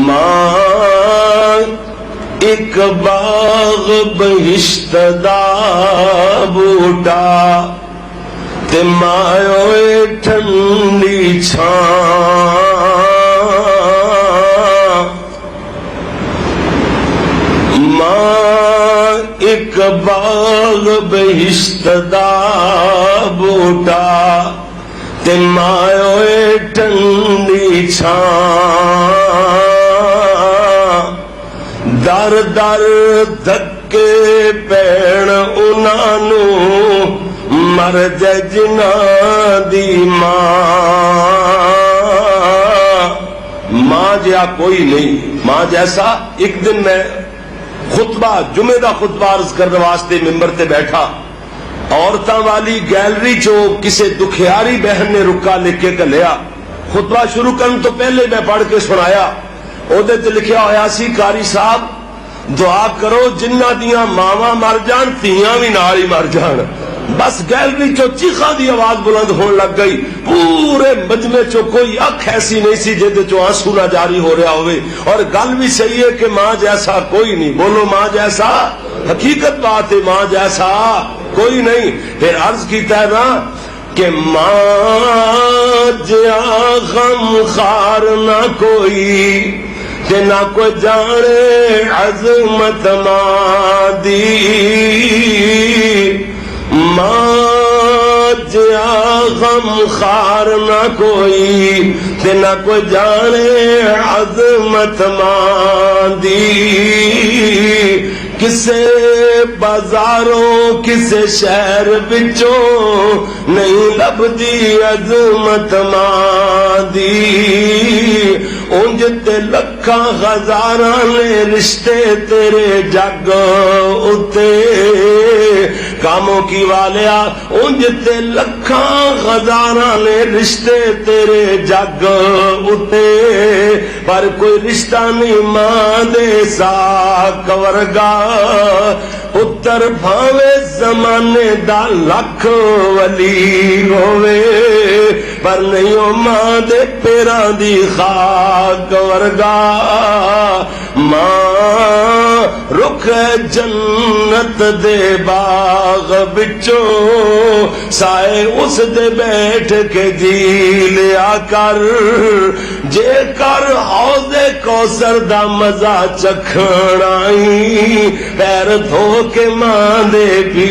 ماں ایک باغ بہشت دا بوٹا تے مایوے ٹھنڈی چھاں، ماں ایک باغ بہشت دا بوٹا تے مایوے ٹھنڈی چھاں، در در دھکے پین انہوں مر جائے جنہاں دی ماں جیا کوئی نہیں، ماں جیسا۔ ایک دن میں خطبہ جمعہ دا خطبہ عرض کرنے واسطے ممبر تے بیٹھا، عورتاں والی گیلری چو کسے دکھیاری بہن نے رکا لکھ کے لیا، خطبہ شروع کرنے تو پہلے میں پڑھ کے سنایا، اودے تے لکھیا ہویا سی قاری صاحب دعا کرو جنہ دیاں ماواں مر جان تیاں بھی نال ہی مر جان۔ بس گیلری چو چیخاں دی آواز بلند ہون لگ گئی، پورے مجمع چو کوئی اکھ ایسی نہیں سی جے چو آنسو نہ جاری ہو رہا ہوئے، اور گل بھی صحیح ہے کہ ماں جیسا کوئی نہیں، بولو ماں جیسا، حقیقت بات ہے ماں جیسا کوئی نہیں۔ پھر عرض کیتا ہے نا کہ ماں جیا غم خار نہ کوئی کہ نہ کوئی جانے عظمت ماں دی، ماں جیا غم خار نہ کوئی کہ نہ کوئی جانے عظمت ماں دی، کسے بازاروں کسے شہر بچوں نہیں لبدی عظمت ماں دی، اونج تے لکھاں ہزاراں نے رشتے تیرے جگ اتے، کاموں کی والیا اونج تے لکھاں ہزاراں نے رشتے تیرے جگ اتے، پر کوئی رشتہ نہیں ماں دے ساک ورگا، پتر بھاوے زمانے دا لکھ ولی ہوئے پر نہیں او ماں دے پیراں دی خاک ورگا، ماں رخ جنت دے باغ بچوں سائے اس دے بیٹھ کے جی لیا کر، جے کر حوض کوثر دا مزہ چکھنائی، پیر دھو کے ماں دے پی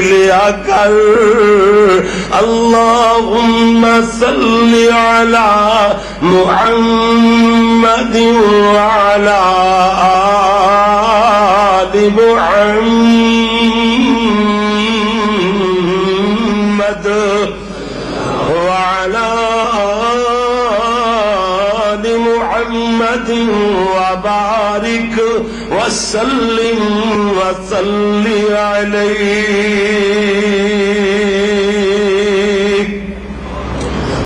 لیا کر، اللہم صلی علی محمد وعلی آل محمد وعلی آل محمد وبارک وسلم وصلی علیہ۔